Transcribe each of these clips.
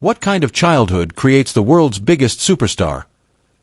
What kind of childhood creates the world's biggest superstar,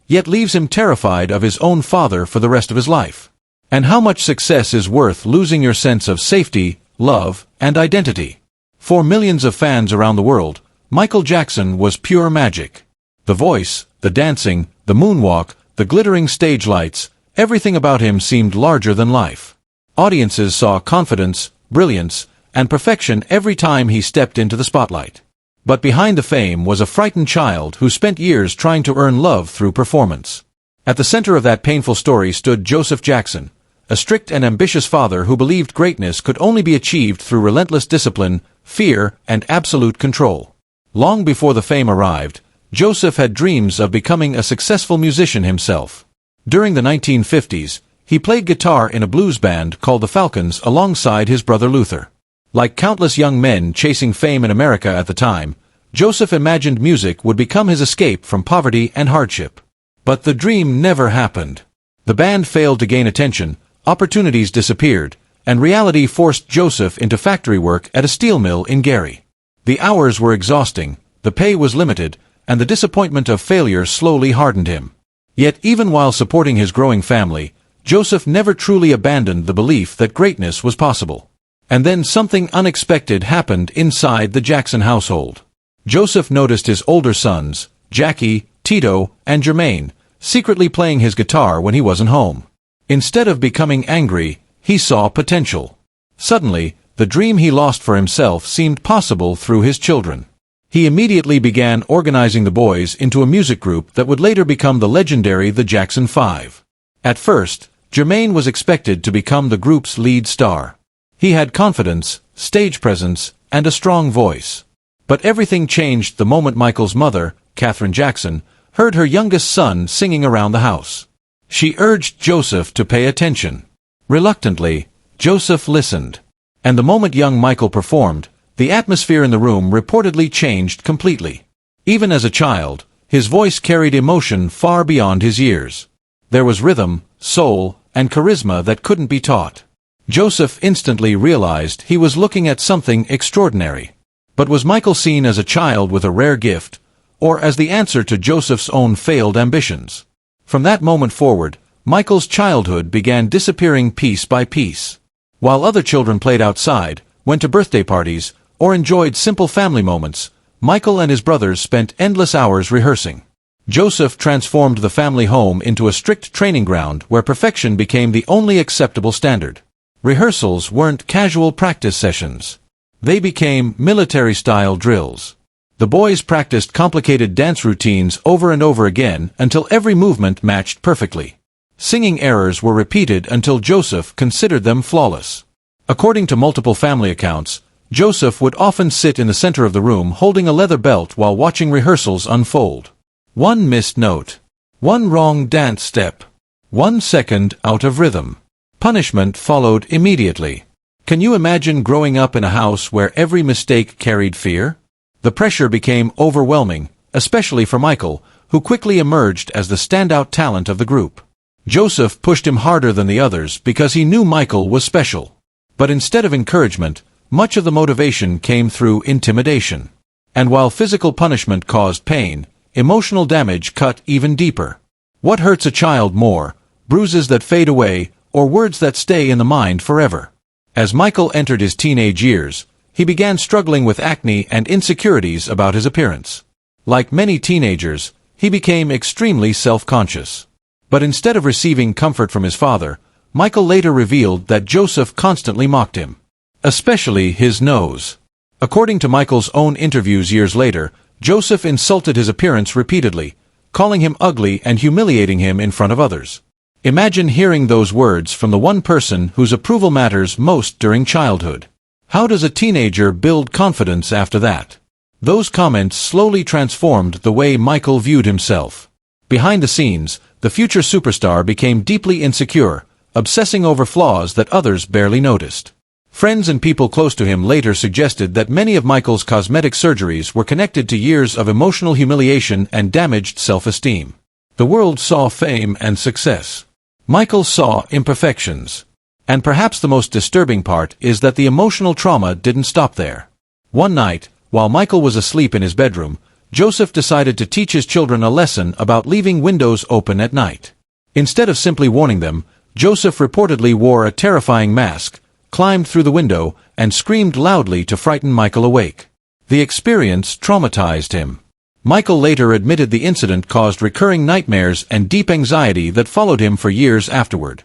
yet leaves him terrified of his own father for the rest of his life? And how much success is worth losing your sense of safety, love, and identity? For millions of fans around the world, Michael Jackson was pure magic. The voice, the dancing, the moonwalk, the glittering stage lights, everything about him seemed larger than life. Audiences saw confidence, brilliance, and perfection every time he stepped into the spotlight. But behind the fame was a frightened child who spent years trying to earn love through performance. At the center of that painful story stood Joseph Jackson, a strict and ambitious father who believed greatness could only be achieved through relentless discipline, fear, and absolute control. Long before the fame arrived, Joseph had dreams of becoming a successful musician himself. During the 1950s, he played guitar in a blues band called the Falcons alongside his brother Luther. Like countless young men chasing fame in America at the time, Joseph imagined music would become his escape from poverty and hardship. But the dream never happened. The band failed to gain attention, opportunities disappeared, and reality forced Joseph into factory work at a steel mill in Gary. The hours were exhausting, the pay was limited, and the disappointment of failure slowly hardened him. Yet even while supporting his growing family, Joseph never truly abandoned the belief that greatness was possible. And then something unexpected happened inside the Jackson household. Joseph noticed his older sons, Jackie, Tito, and Jermaine, secretly playing his guitar when he wasn't home. Instead of becoming angry, he saw potential. Suddenly, the dream he lost for himself seemed possible through his children. He immediately began organizing the boys into a music group that would later become the legendary the Jackson 5. At first, Jermaine was expected to become the group's lead star. He had confidence, stage presence, and a strong voice. But everything changed the moment Michael's mother, Katherine Jackson, heard her youngest son singing around the house. She urged Joseph to pay attention. Reluctantly, Joseph listened. And the moment young Michael performed, the atmosphere in the room reportedly changed completely. Even as a child, his voice carried emotion far beyond his years. There was rhythm, soul, and charisma that couldn't be taught. Joseph instantly realized he was looking at something extraordinary. But was Michael seen as a child with a rare gift, or as the answer to Joseph's own failed ambitions? From that moment forward, Michael's childhood began disappearing piece by piece. While other children played outside, went to birthday parties, or enjoyed simple family moments, Michael and his brothers spent endless hours rehearsing. Joseph transformed the family home into a strict training ground where perfection became the only acceptable standard. Rehearsals weren't casual practice sessions. They became military-style drills. The boys practiced complicated dance routines over and over again until every movement matched perfectly. Singing errors were repeated until Joseph considered them flawless. According to multiple family accounts, Joseph would often sit in the center of the room holding a leather belt while watching rehearsals unfold. One missed note. One wrong dance step. 1 second out of rhythm. Punishment followed immediately. Can you imagine growing up in a house where every mistake carried fear? The pressure became overwhelming, especially for Michael, who quickly emerged as the standout talent of the group. Joseph pushed him harder than the others because he knew Michael was special. But instead of encouragement, much of the motivation came through intimidation. And while physical punishment caused pain, emotional damage cut even deeper. What hurts a child more, bruises that fade away, or words that stay in the mind forever? As Michael entered his teenage years, he began struggling with acne and insecurities about his appearance. Like many teenagers, he became extremely self-conscious. But instead of receiving comfort from his father, Michael later revealed that Joseph constantly mocked him. Especially his nose. According to Michael's own interviews years later, Joseph insulted his appearance repeatedly, calling him ugly and humiliating him in front of others. Imagine hearing those words from the one person whose approval matters most during childhood. How does a teenager build confidence after that? Those comments slowly transformed the way Michael viewed himself. Behind the scenes, the future superstar became deeply insecure, obsessing over flaws that others barely noticed. Friends and people close to him later suggested that many of Michael's cosmetic surgeries were connected to years of emotional humiliation and damaged self-esteem. The world saw fame and success. Michael saw imperfections. And perhaps the most disturbing part is that the emotional trauma didn't stop there. One night, while Michael was asleep in his bedroom, Joseph decided to teach his children a lesson about leaving windows open at night. Instead of simply warning them, Joseph reportedly wore a terrifying mask, climbed through the window, and screamed loudly to frighten Michael awake. The experience traumatized him. Michael later admitted the incident caused recurring nightmares and deep anxiety that followed him for years afterward.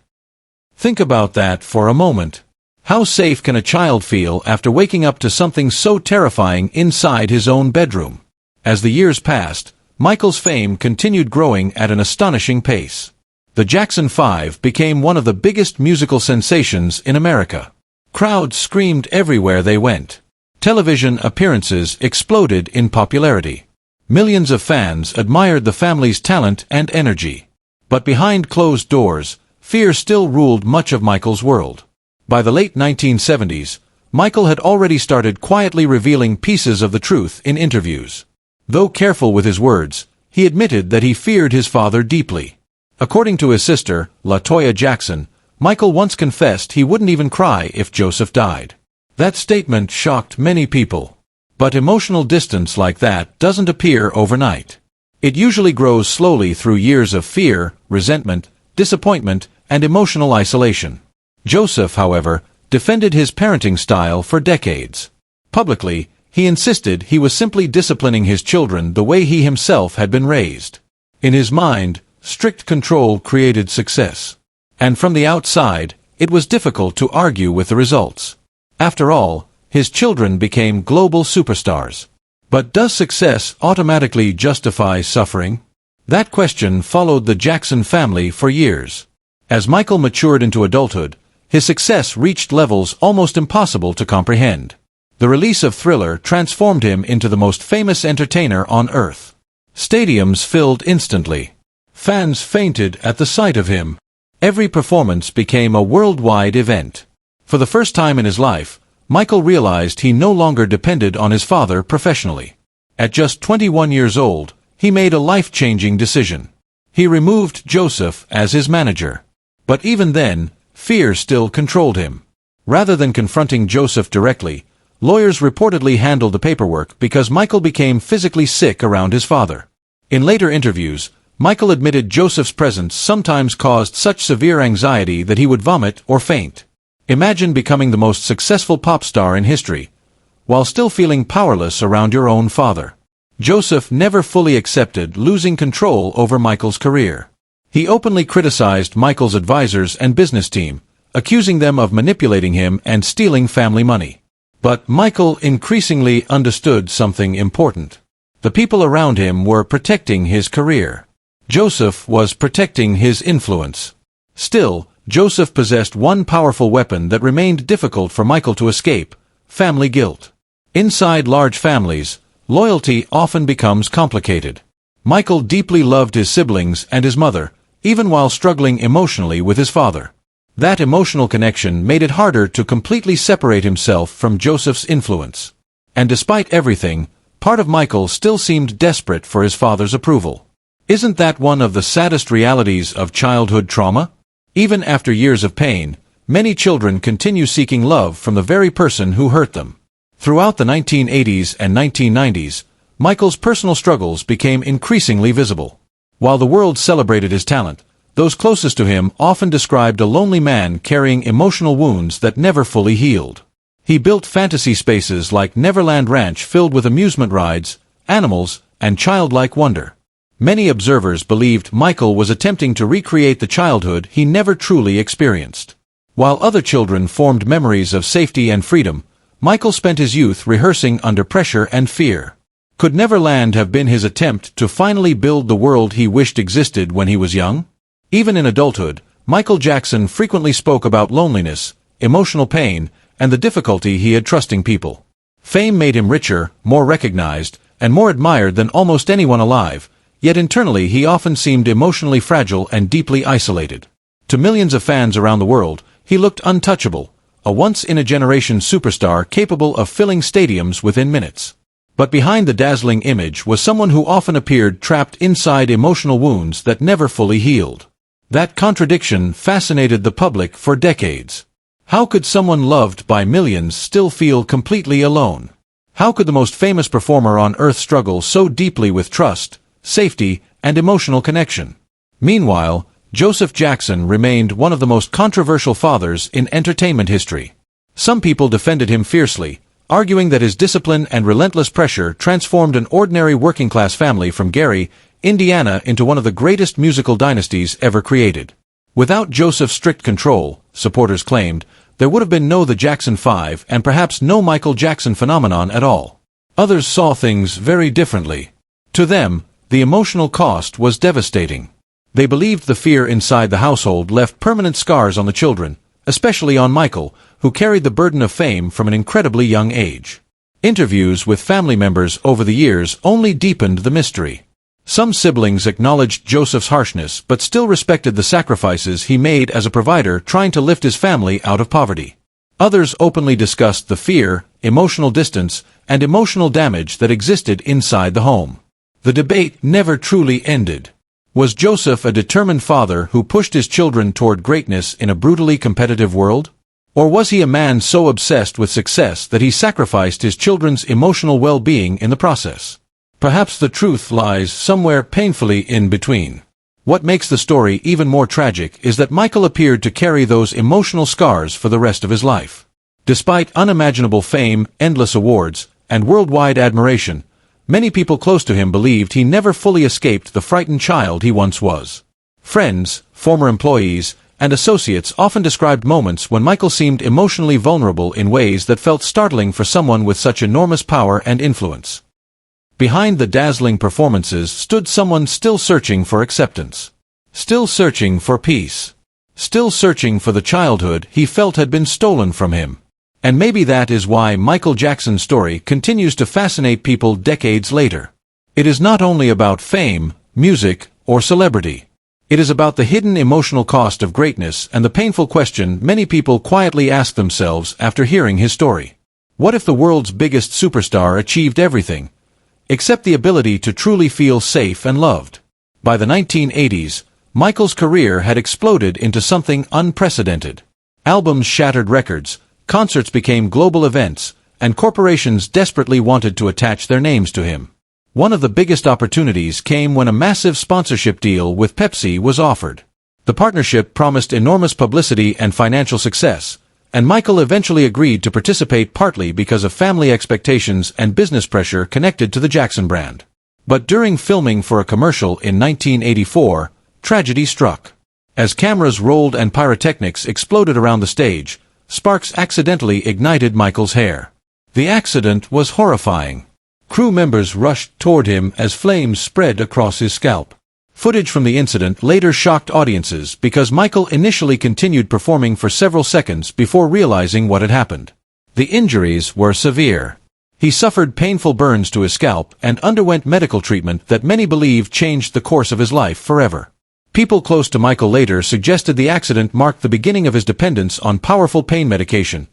Think about that for a moment. How safe can a child feel after waking up to something so terrifying inside his own bedroom? As the years passed, Michael's fame continued growing at an astonishing pace. The Jackson 5 became one of the biggest musical sensations in America. Crowds screamed everywhere they went. Television appearances exploded in popularity. Millions of fans admired the family's talent and energy. But behind closed doors, fear still ruled much of Michael's world. By the late 1970s, Michael had already started quietly revealing pieces of the truth in interviews. Though careful with his words, he admitted that he feared his father deeply. According to his sister, LaToya Jackson, Michael once confessed he wouldn't even cry if Joseph died. That statement shocked many people. But emotional distance like that doesn't appear overnight. It usually grows slowly through years of fear, resentment, disappointment, and emotional isolation. Joseph, however, defended his parenting style for decades. Publicly, he insisted he was simply disciplining his children the way he himself had been raised. In his mind, strict control created success. And from the outside, it was difficult to argue with the results. After all, his children became global superstars. But does success automatically justify suffering? That question followed the Jackson family for years. As Michael matured into adulthood, his success reached levels almost impossible to comprehend. The release of Thriller transformed him into the most famous entertainer on earth. Stadiums filled instantly. Fans fainted at the sight of him. Every performance became a worldwide event. For the first time in his life, Michael realized he no longer depended on his father professionally. At just 21 years old, he made a life-changing decision. He removed Joseph as his manager. But even then, fear still controlled him. Rather than confronting Joseph directly, lawyers reportedly handled the paperwork because Michael became physically sick around his father. In later interviews, Michael admitted Joseph's presence sometimes caused such severe anxiety that he would vomit or faint. Imagine becoming the most successful pop star in history, while still feeling powerless around your own father. Joseph never fully accepted losing control over Michael's career. He openly criticized Michael's advisors and business team, accusing them of manipulating him and stealing family money. But Michael increasingly understood something important. The people around him were protecting his career. Joseph was protecting his influence. Still, Joseph possessed one powerful weapon that remained difficult for Michael to escape: family guilt. Inside large families, loyalty often becomes complicated. Michael deeply loved his siblings and his mother, even while struggling emotionally with his father. That emotional connection made it harder to completely separate himself from Joseph's influence. And despite everything, part of Michael still seemed desperate for his father's approval. Isn't that one of the saddest realities of childhood trauma? Even after years of pain, many children continue seeking love from the very person who hurt them. Throughout the 1980s and 1990s, Michael's personal struggles became increasingly visible. While the world celebrated his talent, those closest to him often described a lonely man carrying emotional wounds that never fully healed. He built fantasy spaces like Neverland Ranch filled with amusement rides, animals, and childlike wonder. Many observers believed Michael was attempting to recreate the childhood he never truly experienced. While other children formed memories of safety and freedom, Michael spent his youth rehearsing under pressure and fear. Could Neverland have been his attempt to finally build the world he wished existed when he was young? Even in adulthood, Michael Jackson frequently spoke about loneliness, emotional pain, and the difficulty he had trusting people. Fame made him richer, more recognized, and more admired than almost anyone alive, yet internally he often seemed emotionally fragile and deeply isolated. To millions of fans around the world, he looked untouchable, a once-in-a-generation superstar capable of filling stadiums within minutes. But behind the dazzling image was someone who often appeared trapped inside emotional wounds that never fully healed. That contradiction fascinated the public for decades. How could someone loved by millions still feel completely alone? How could the most famous performer on earth struggle so deeply with trust, safety, and emotional connection? Meanwhile, Joseph Jackson remained one of the most controversial fathers in entertainment history. Some people defended him fiercely, arguing that his discipline and relentless pressure transformed an ordinary working-class family from Gary, Indiana into one of the greatest musical dynasties ever created. Without Joseph's strict control, supporters claimed, there would have been no The Jackson 5 and perhaps no Michael Jackson phenomenon at all. Others saw things very differently. To them, the emotional cost was devastating. They believed the fear inside the household left permanent scars on the children, especially on Michael, who carried the burden of fame from an incredibly young age. Interviews with family members over the years only deepened the mystery. Some siblings acknowledged Joseph's harshness but still respected the sacrifices he made as a provider trying to lift his family out of poverty. Others openly discussed the fear, emotional distance, and emotional damage that existed inside the home. The debate never truly ended. Was Joseph a determined father who pushed his children toward greatness in a brutally competitive world? Or was he a man so obsessed with success that he sacrificed his children's emotional well-being in the process? Perhaps the truth lies somewhere painfully in between. What makes the story even more tragic is that Michael appeared to carry those emotional scars for the rest of his life. Despite unimaginable fame, endless awards, and worldwide admiration, many people close to him believed he never fully escaped the frightened child he once was. Friends, former employees, and associates often described moments when Michael seemed emotionally vulnerable in ways that felt startling for someone with such enormous power and influence. Behind the dazzling performances stood someone still searching for acceptance. Still searching for peace. Still searching for the childhood he felt had been stolen from him. And maybe that is why Michael Jackson's story continues to fascinate people decades later. It is not only about fame, music, or celebrity. It is about the hidden emotional cost of greatness and the painful question many people quietly ask themselves after hearing his story. What if the world's biggest superstar achieved everything, except the ability to truly feel safe and loved? By the 1980s, Michael's career had exploded into something unprecedented. Albums shattered records, concerts became global events, and corporations desperately wanted to attach their names to him. One of the biggest opportunities came when a massive sponsorship deal with Pepsi was offered. The partnership promised enormous publicity and financial success, and Michael eventually agreed to participate partly because of family expectations and business pressure connected to the Jackson brand. But during filming for a commercial in 1984, tragedy struck. As cameras rolled and pyrotechnics exploded around the stage, sparks accidentally ignited Michael's hair. The accident was horrifying. Crew members rushed toward him as flames spread across his scalp. Footage from the incident later shocked audiences because Michael initially continued performing for several seconds before realizing what had happened. The injuries were severe. He suffered painful burns to his scalp and underwent medical treatment that many believe changed the course of his life forever. People close to Michael later suggested the accident marked the beginning of his dependence on powerful pain medication,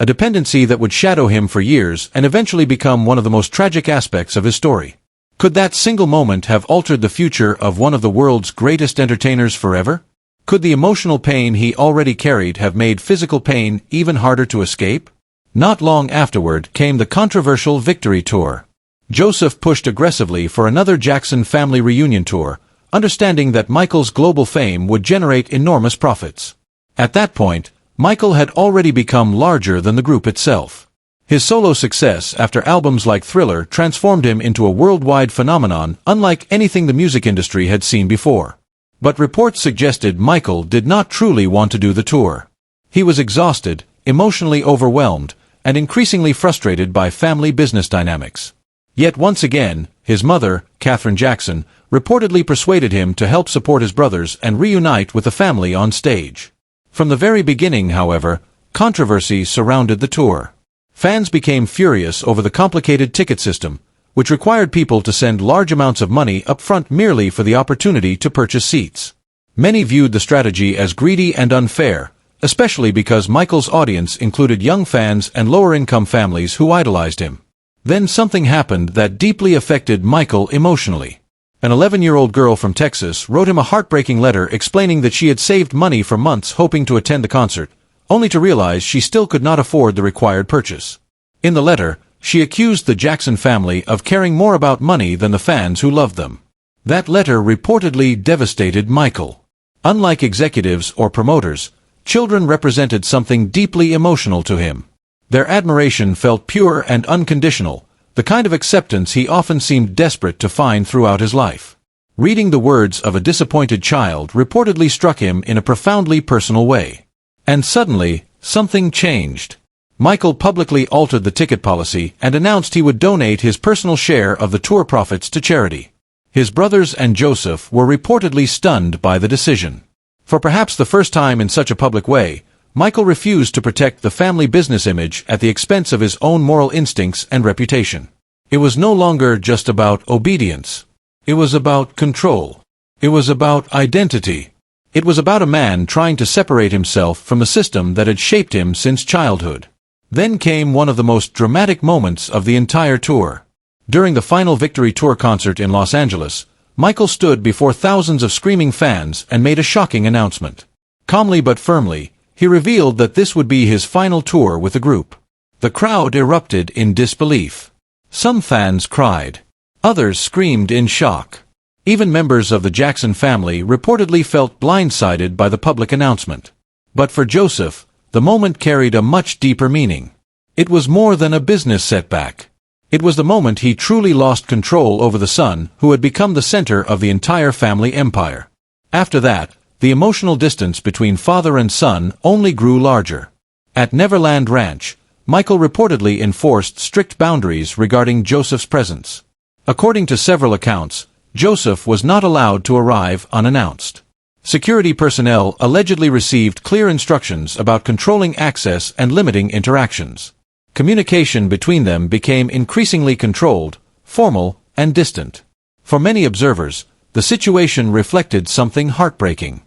a dependency that would shadow him for years and eventually become one of the most tragic aspects of his story. Could that single moment have altered the future of one of the world's greatest entertainers forever? Could the emotional pain he already carried have made physical pain even harder to escape? Not long afterward came the controversial Victory Tour. Joseph pushed aggressively for another Jackson family reunion tour, understanding that Michael's global fame would generate enormous profits. At that point, Michael had already become larger than the group itself. His solo success after albums like Thriller transformed him into a worldwide phenomenon unlike anything the music industry had seen before. But reports suggested Michael did not truly want to do the tour. He was exhausted, emotionally overwhelmed, and increasingly frustrated by family business dynamics. Yet once again, his mother, Katherine Jackson, reportedly persuaded him to help support his brothers and reunite with the family on stage. From the very beginning, however, controversy surrounded the tour. Fans became furious over the complicated ticket system, which required people to send large amounts of money up front merely for the opportunity to purchase seats. Many viewed the strategy as greedy and unfair, especially because Michael's audience included young fans and lower-income families who idolized him. Then something happened that deeply affected Michael emotionally. An 11-year-old girl from Texas wrote him a heartbreaking letter explaining that she had saved money for months hoping to attend the concert, only to realize she still could not afford the required purchase. In the letter, She accused the Jackson family of caring more about money than the fans who loved them. That letter reportedly devastated Michael. Unlike executives or promoters, children represented something deeply emotional to him. Their admiration felt pure and unconditional, the kind of acceptance he often seemed desperate to find throughout his life. Reading the words of a disappointed child reportedly struck him in a profoundly personal way. And suddenly, something changed. Michael publicly altered the ticket policy and announced he would donate his personal share of the tour profits to charity. His brothers and Joseph were reportedly stunned by the decision. For perhaps the first time in such a public way, Michael refused to protect the family business image at the expense of his own moral instincts and reputation. It was no longer just about obedience. It was about control. It was about identity. It was about a man trying to separate himself from the system that had shaped him since childhood. Then came one of the most dramatic moments of the entire tour. During the final Victory Tour concert in Los Angeles, Michael stood before thousands of screaming fans and made a shocking announcement. Calmly but firmly, he revealed that this would be his final tour with the group. The crowd erupted in disbelief. Some fans cried. Others screamed in shock. Even members of the Jackson family reportedly felt blindsided by the public announcement. But for Joseph, the moment carried a much deeper meaning. It was more than a business setback. It was the moment he truly lost control over the son who had become the center of the entire family empire. After that, the emotional distance between father and son only grew larger. At Neverland Ranch, Michael reportedly enforced strict boundaries regarding Joseph's presence. According to several accounts, Joseph was not allowed to arrive unannounced. Security personnel allegedly received clear instructions about controlling access and limiting interactions. Communication between them became increasingly controlled, formal, and distant. For many observers, the situation reflected something heartbreaking.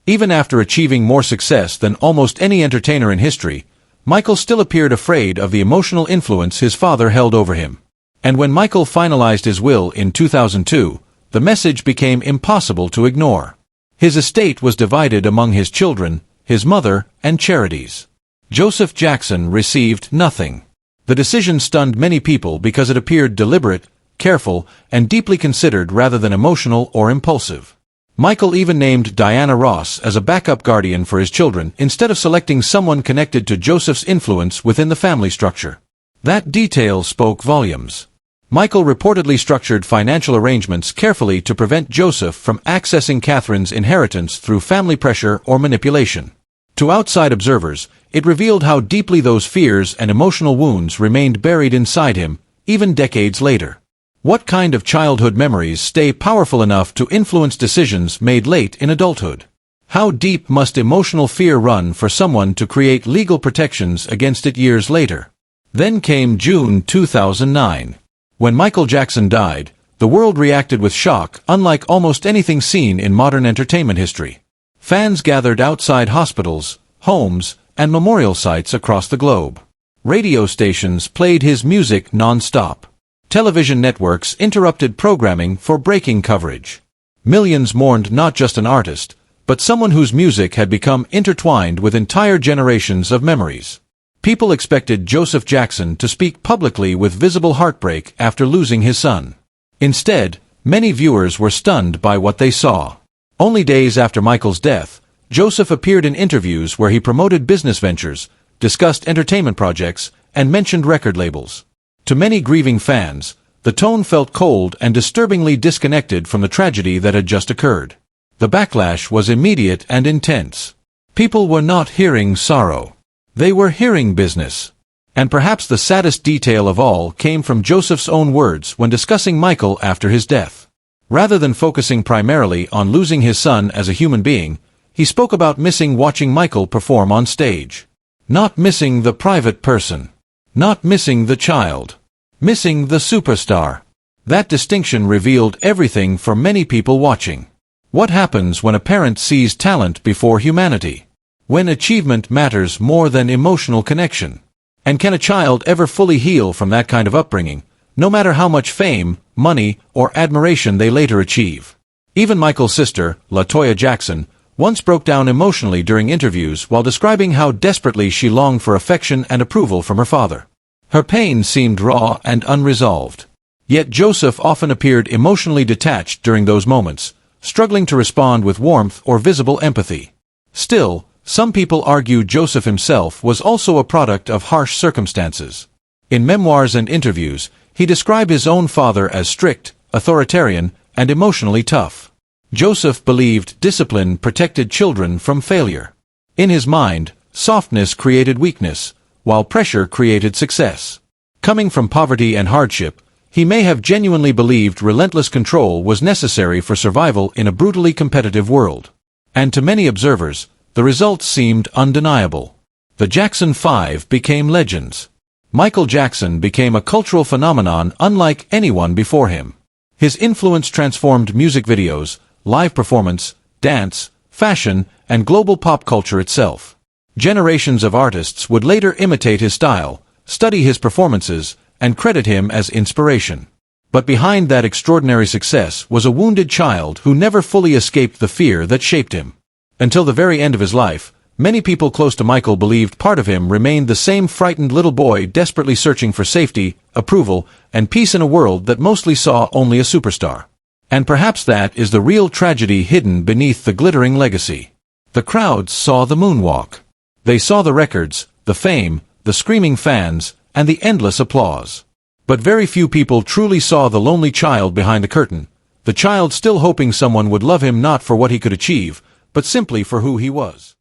Even after achieving more success than almost any entertainer in history, Michael still appeared afraid of the emotional influence his father held over him. And when Michael finalized his will in 2002, the message became impossible to ignore. His estate was divided among his children, his mother, and charities. Joseph Jackson received nothing. The decision stunned many people because it appeared deliberate, careful, and deeply considered rather than emotional or impulsive. Michael even named Diana Ross as a backup guardian for his children instead of selecting someone connected to Joseph's influence within the family structure. That detail spoke volumes. Michael reportedly structured financial arrangements carefully to prevent Joseph from accessing Catherine's inheritance through family pressure or manipulation. To outside observers, it revealed how deeply those fears and emotional wounds remained buried inside him, even decades later. What kind of childhood memories stay powerful enough to influence decisions made late in adulthood? How deep must emotional fear run for someone to create legal protections against it years later? Then came June 2009. When Michael Jackson died, the world reacted with shock unlike almost anything seen in modern entertainment history. Fans gathered outside hospitals, homes, and memorial sites across the globe. Radio stations played his music non-stop. Television networks interrupted programming for breaking coverage. Millions mourned not just an artist, but someone whose music had become intertwined with entire generations of memories. People expected Joseph Jackson to speak publicly with visible heartbreak after losing his son. Instead, many viewers were stunned by what they saw. Only days after Michael's death, Joseph appeared in interviews where he promoted business ventures, discussed entertainment projects, and mentioned record labels. To many grieving fans, the tone felt cold and disturbingly disconnected from the tragedy that had just occurred. The backlash was immediate and intense. People were not hearing sorrow. They were hearing business. And perhaps the saddest detail of all came from Joseph's own words when discussing Michael after his death. Rather than focusing primarily on losing his son as a human being, he spoke about missing watching Michael perform on stage. Not missing the private person. Not missing the child. Missing the superstar. That distinction revealed everything for many people watching. What happens when a parent sees talent before humanity? When achievement matters more than emotional connection? And can a child ever fully heal from that kind of upbringing, no matter how much fame, money, or admiration they later achieve? Even Michael's sister, LaToya Jackson, once broke down emotionally during interviews while describing how desperately she longed for affection and approval from her father. Her pain seemed raw and unresolved. Yet Joseph often appeared emotionally detached during those moments, struggling to respond with warmth or visible empathy. Still, some people argue Joseph himself was also a product of harsh circumstances. In memoirs and interviews, he described his own father as strict, authoritarian, and emotionally tough. Joseph believed discipline protected children from failure. In his mind, softness created weakness, while pressure created success. Coming from poverty and hardship, he may have genuinely believed relentless control was necessary for survival in a brutally competitive world. And to many observers, the results seemed undeniable. The Jackson 5 became legends. Michael Jackson became a cultural phenomenon unlike anyone before him. His influence transformed music videos, live performance, dance, fashion, and global pop culture itself. Generations of artists would later imitate his style, study his performances, and credit him as inspiration. But behind that extraordinary success was a wounded child who never fully escaped the fear that shaped him. Until the very end of his life, many people close to Michael believed part of him remained the same frightened little boy desperately searching for safety, approval, and peace in a world that mostly saw only a superstar. And perhaps that is the real tragedy hidden beneath the glittering legacy. The crowds saw the moonwalk. They saw the records, the fame, the screaming fans, and the endless applause. But very few people truly saw the lonely child behind the curtain, the child still hoping someone would love him not for what he could achieve, but simply for who he was.